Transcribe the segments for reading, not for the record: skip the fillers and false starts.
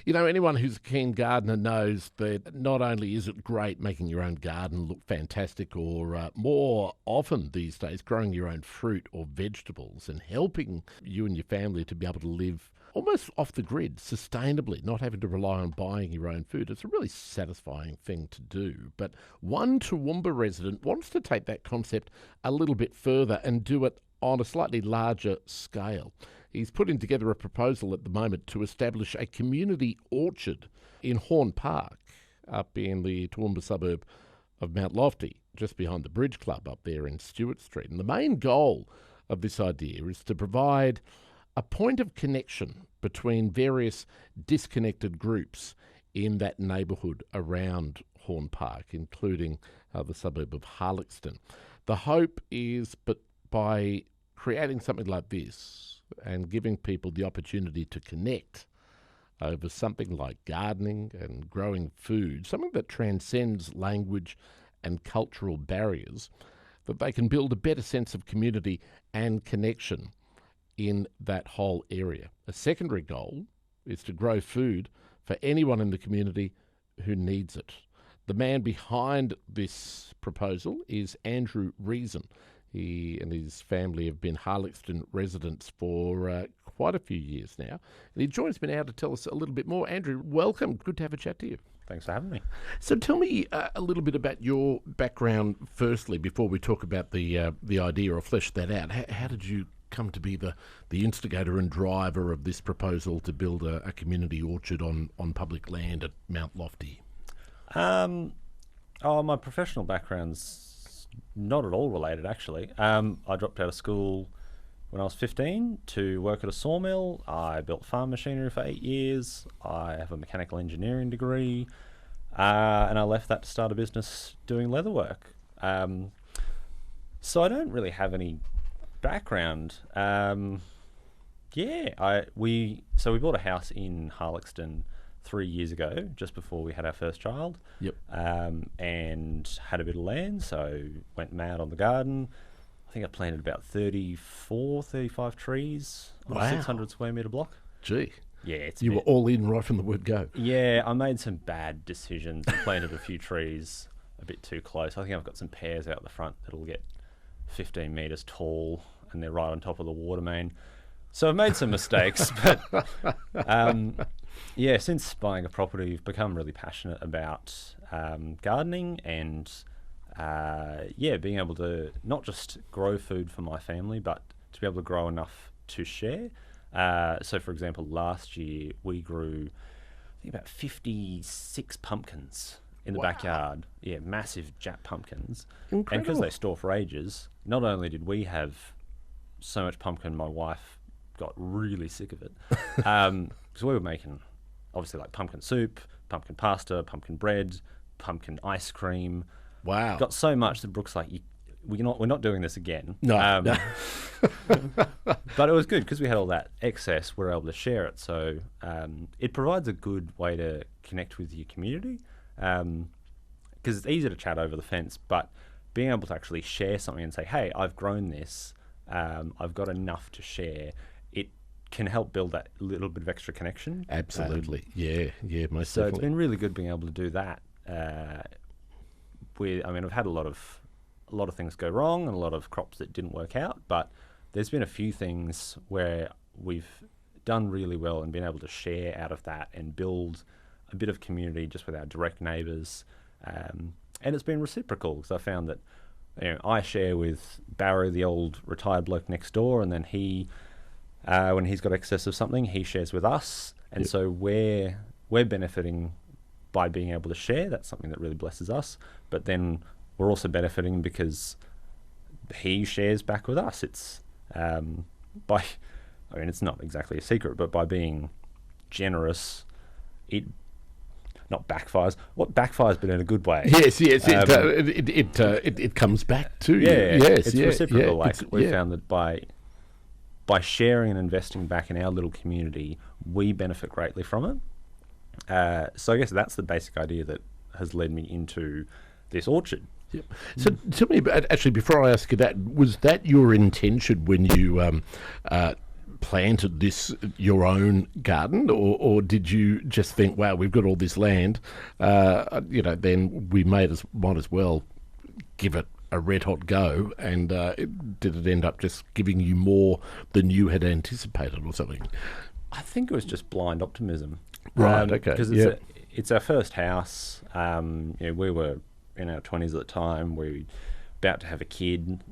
You know, anyone who's a keen gardener knows that not only is it great making your own garden look fantastic, or more often these days growing your own fruit or vegetables and helping you and your family to be able to live almost off the grid, sustainably, not having to rely on buying your own food. It's a really satisfying thing to do. But one Toowoomba resident wants to take that concept a little bit further and do it on a slightly larger scale. He's putting together a proposal at the moment to establish a community orchard in Horn Park, up in the Toowoomba suburb of Mount Lofty, just behind the Bridge Club up there in Stewart Street. And the main goal of this idea is to provide a point of connection between various disconnected groups in that neighbourhood around Horn Park, including the suburb of Harlaxton. The hope is, but by creating something like this and giving people the opportunity to connect over something like gardening and growing food, something that transcends language and cultural barriers, that they can build a better sense of community and connection in that whole area. A secondary goal is to grow food for anyone in the community who needs it. The man behind this proposal is Andrew Reeson. He and his family have been Harlaxton residents for quite a few years now. And he joins me now to tell us a little bit more. Andrew, welcome. Good to have a chat to you. Thanks for having me. So tell me a little bit about your background firstly, before we talk about the idea or flesh that out. How did you come to be the instigator and driver of this proposal to build a community orchard on public land at Mount Lofty? My professional background's not at all related, actually. I dropped out of school when I was 15 to work at a sawmill. I built farm machinery for 8 years. I have a mechanical engineering degree, and I left that to start a business doing leather work. So I don't really have any background. We bought a house in Harlaxton 3 years ago, just before we had our first child. Yep. And had a bit of land, so went mad on the garden. I think I planted about 35 trees on a 600 square metre block. Gee. Yeah, you were all in right from the word go. Yeah, I made some bad decisions and planted a few trees a bit too close. I think I've got some pears out the front that'll get 15 metres tall, and they're right on top of the water main. So I've made some mistakes, but since buying a property, I've become really passionate about gardening and being able to not just grow food for my family, but to be able to grow enough to share. So, for example, last year we grew, I think, about 56 pumpkins in the backyard. Yeah, massive Jap pumpkins. Incredible. And because they store for ages, not only did we have so much pumpkin, my wife got really sick of it. Because we were making, obviously, like pumpkin soup, pumpkin pasta, pumpkin bread, pumpkin ice cream. Wow. Got so much that Brooke's like, we're not doing this again. No. But it was good because we had all that excess. We were able to share it. So it provides a good way to connect with your community, because it's easy to chat over the fence, but being able to actually share something and say, hey, I've grown this, I've got enough to share, it can help build that little bit of extra connection. Absolutely. Most so definitely. It's been really good being able to do that. I've had a lot of things go wrong and a lot of crops that didn't work out, but there's been a few things where we've done really well and been able to share out of that and build a bit of community just with our direct neighbours. And it's been reciprocal, because I found that I share with Barrow, the old retired bloke next door, and then he, when he's got excess of something, he shares with us. And so we're benefiting by being able to share. That's something that really blesses us. But then we're also benefiting because he shares back with us. It's it's not exactly a secret, but by being generous, it not backfires. What backfires, but in a good way. Yes. It comes back to you. Yes, it's reciprocal. We found that by sharing and investing back in our little community, we benefit greatly from it. So I guess that's the basic idea that has led me into this orchard. Yep. So tell me about, actually, before I ask you that, was that your intention when you planted this your own garden, or did you just think, wow, we've got all this land, then we might as well give it a red hot go, and did it end up just giving you more than you had anticipated or something? I think it was just blind optimism. Right, okay. Because it's our first house. We were in our 20s at the time. We were about to have a kid.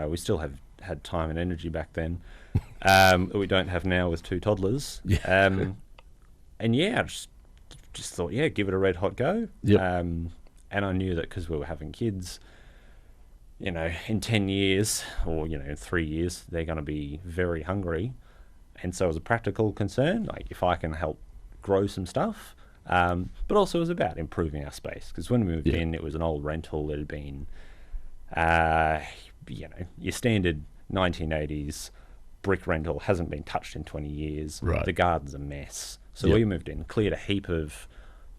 We still had time and energy back then. We don't have now with 2 toddlers. Yeah. I just thought, give it a red hot go. Yep. And I knew that because we were having kids, in 10 years or, in 3 years, they're going to be very hungry. And so it was a practical concern, like if I can help grow some stuff. But also it was about improving our space, because when we moved in, it was an old rental that had been, your standard 1980s brick rental, hasn't been touched in 20 years. Right. The garden's a mess. So we moved in, cleared a heap of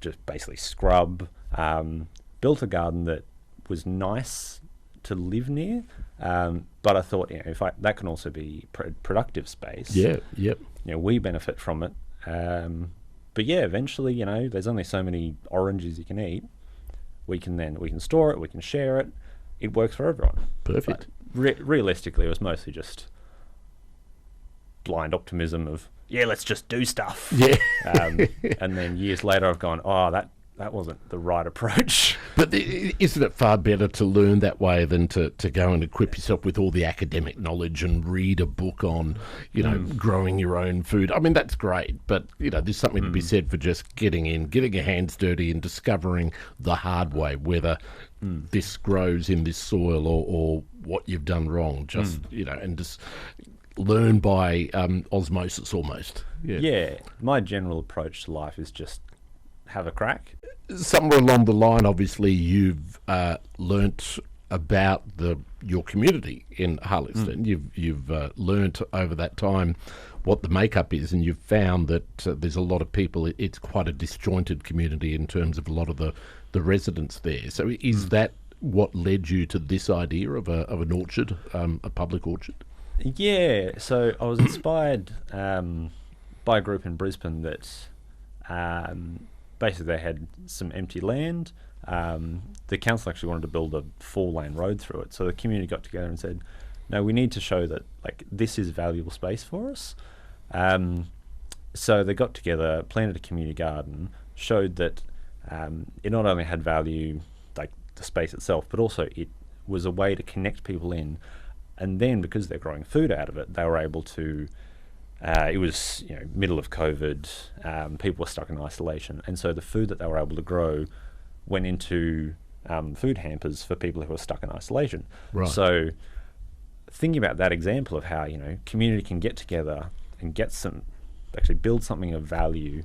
just basically scrub, built a garden that was nice to live near. But I thought, that can also be productive space. Yeah, yep. We benefit from it. But eventually, there's only so many oranges you can eat. We can store it, we can share it. It works for everyone. Perfect. But realistically, it was mostly just blind optimism of, let's just do stuff. Yeah. And then years later, I've gone, that wasn't the right approach. But isn't it far better to learn that way than to go and equip yourself with all the academic knowledge and read a book on, growing your own food? I mean, that's great, but, there's something to be said for just getting your hands dirty and discovering the hard way, whether this grows in this soil or what you've done wrong, and just learn by osmosis almost. Yeah, my general approach to life is just have a crack. Somewhere along the line, obviously, you've learnt about your community in Harlaxton. You've learnt over that time what the makeup is, and you've found that there's a lot of people. It's quite a disjointed community in terms of a lot of the residents there. So is that what led you to this idea of an orchard, a public orchard? Yeah, so I was inspired by a group in Brisbane that basically they had some empty land. The council actually wanted to build a 4-lane road through it, so the community got together and said, no, we need to show that this is valuable space for us. So they got together, planted a community garden, showed that it not only had value, like the space itself, but also it was a way to connect people in. And then because they're growing food out of it, they were able to, it was middle of COVID, people were stuck in isolation. And so the food that they were able to grow went into food hampers for people who were stuck in isolation. Right. So thinking about that example of how, community can get together and actually build something of value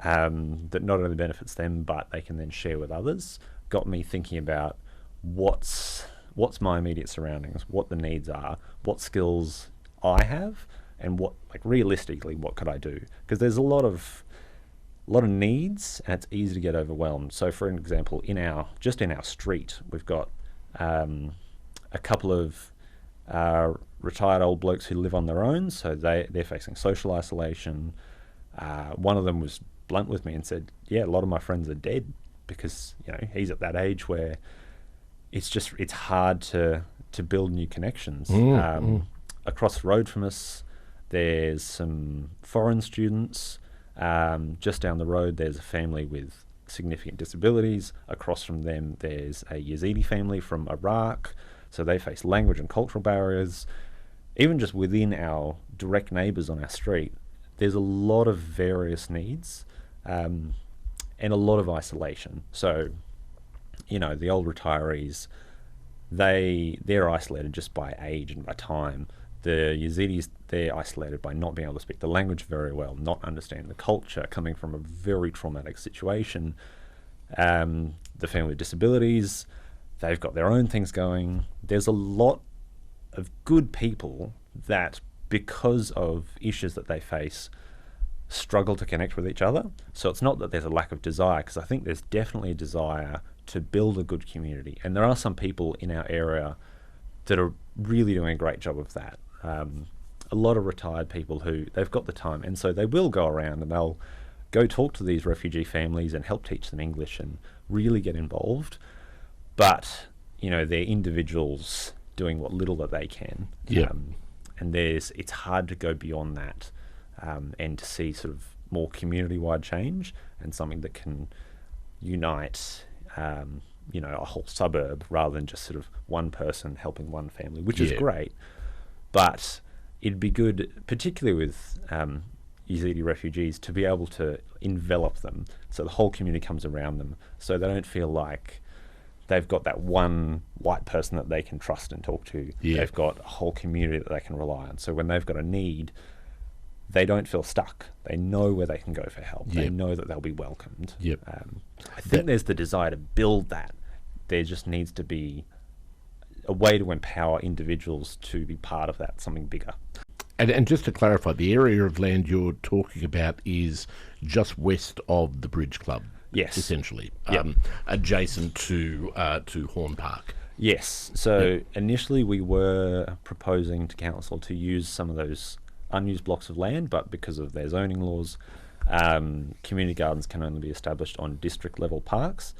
that not only benefits them, but they can then share with others, got me thinking about what's my immediate surroundings, what the needs are, what skills I have, and realistically, what could I do? Because there's a lot of needs, and it's easy to get overwhelmed. So, for example, in our street, we've got a couple of retired old blokes who live on their own, so they're facing social isolation. One of them was blunt with me and said, "Yeah, a lot of my friends are dead because he's at that age where it's hard to build new connections." Across the road from us, there's some foreign students. Just down the road, there's a family with significant disabilities. Across from them, there's a Yazidi family from Iraq. So they face language and cultural barriers. Even just within our direct neighbours on our street, there's a lot of various needs and a lot of isolation. So, the old retirees, they're isolated just by age and by time. The Yazidis, they're isolated by not being able to speak the language very well, not understanding the culture, coming from a very traumatic situation. The family with disabilities, they've got their own things going. There's a lot of good people that, because of issues that they face, struggle to connect with each other. So it's not that there's a lack of desire, because I think there's definitely a desire to build a good community. And there are some people in our area that are really doing a great job of that. a lot of retired people who they've got the time, and so they will go around and they'll go talk to these refugee families and help teach them English and really get involved. But, you know, they're individuals doing what little that they can. Yeah. And it's hard to go beyond that and to see sort of more community-wide change and something that can unite, you know, a whole suburb rather than just sort of one person helping one family, which is great. But it'd be good, particularly with Yazidi refugees, to be able to envelop them so the whole community comes around them, so they don't feel like they've got that one white person that they can trust and talk to. They've got a whole community that they can rely on. So when they've got a need, they don't feel stuck. They know where they can go for help. They know that they'll be welcomed. I think there's the desire to build that. There just needs to be a way to empower individuals to be part of that, something bigger. And just to clarify, the area of land you're talking about is just west of the Bridge Club. Yes. Essentially. Adjacent to Horn Park. Yes. So initially we were proposing to council to use some of those unused blocks of land, but because of their zoning laws, community gardens can only be established on district level parks,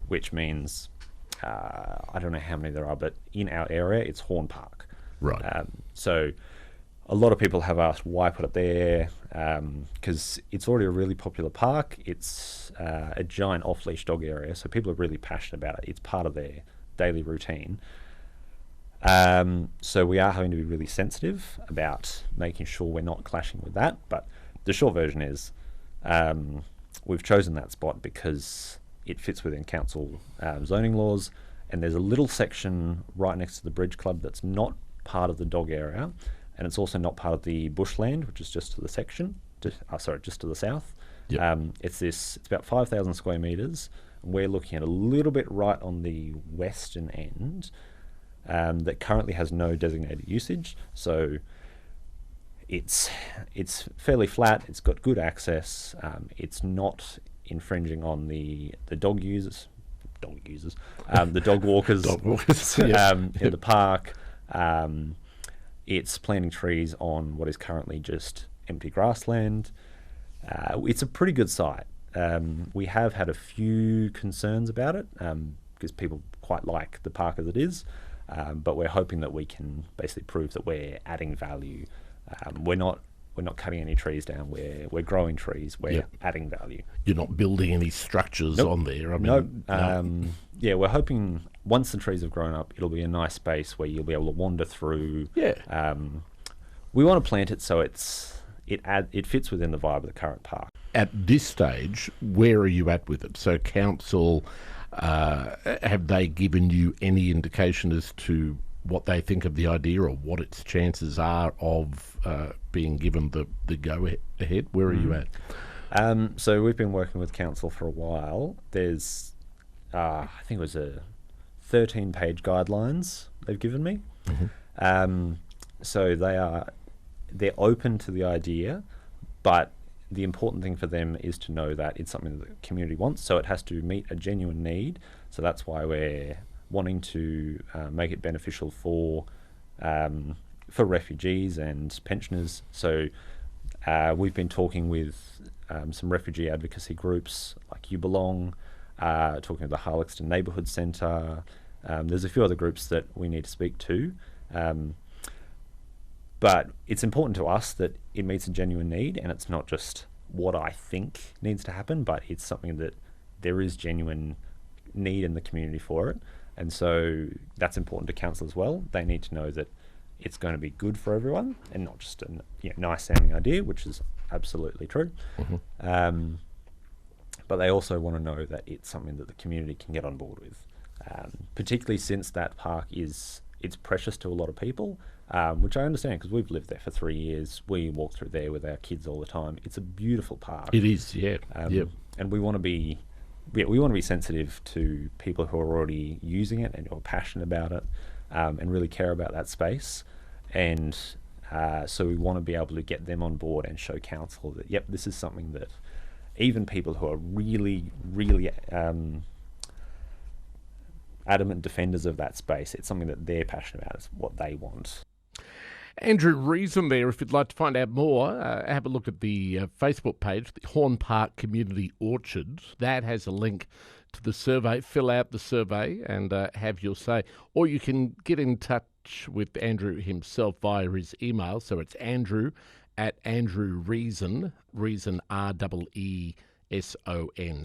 which means I don't know how many there are, but in our area it's Horn Park. Right. So a lot of people have asked why put it there, because it's already a really popular park. It's a giant off-leash dog area, so people are really passionate about it. It's part of their daily routine. So we are having to be really sensitive about making sure we're not clashing with that. But the short version is we've chosen that spot because it fits within council zoning laws, and there's a little section right next to the Bridge Club that's not part of the dog area, and it's also not part of the bushland, which is just to the section, just to the south. It's about 5,000 square metres. We're looking at a little bit right on the western end that currently has no designated usage. So it's fairly flat. It's got good access. It's not infringing on the dog users, the dog walkers, in the park. It's planting trees on what is currently just empty grassland. It's a pretty good site. We have had a few concerns about it because people quite like the park as it is, but we're hoping that we can basically prove that we're adding value. We're not cutting any trees down. We're growing trees. We're adding value. You're not building any structures on there. I mean, no. We're hoping once the trees have grown up, it'll be a nice space where you'll be able to wander through. We want to plant it so it fits within the vibe of the current park. At this stage, where are you at with it? So council, have they given you any indication as to what they think of the idea or what its chances are of being given the go-ahead? Where are you at? So we've been working with council for a while. There's, I think it was a 13-page guidelines they've given me. So they're open to the idea, but the important thing for them is to know that it's something that the community wants, so it has to meet a genuine need. So that's why we're wanting to make it beneficial for refugees and pensioners. So we've been talking with some refugee advocacy groups like You Belong, talking with the Harlaxton Neighbourhood Centre. There's a few other groups that we need to speak to. But it's important to us that it meets a genuine need, and it's not just what I think needs to happen, but it's something that there is genuine need in the community for it. And so that's important to council as well. They need to know that it's going to be good for everyone and not just a nice sounding idea, which is absolutely true. But they also want to know that it's something that the community can get on board with, particularly since that park it's precious to a lot of people, which I understand because we've lived there for 3 years. We walk through there with our kids all the time. It's a beautiful park. It is, and we want to be sensitive to people who are already using it and who are passionate about it, and really care about that space. And so we want to be able to get them on board and show council that, yep, this is something that even people who are really, really adamant defenders of that space, it's something that they're passionate about. It's what they want. Andrew Reeson there. If you'd like to find out more, have a look at the Facebook page, the Horn Park Community Orchard. That has a link to the survey. Fill out the survey and have your say. Or you can get in touch with Andrew himself via his email. So it's Andrew at Andrew Reeson, Reeson REESON.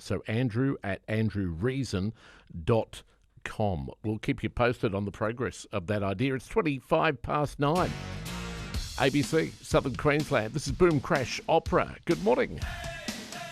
So Andrew at andrewreeson.com. We'll keep you posted on the progress of that idea. It's 9:25. ABC, Southern Queensland. This is Boom Crash Opera. Good morning.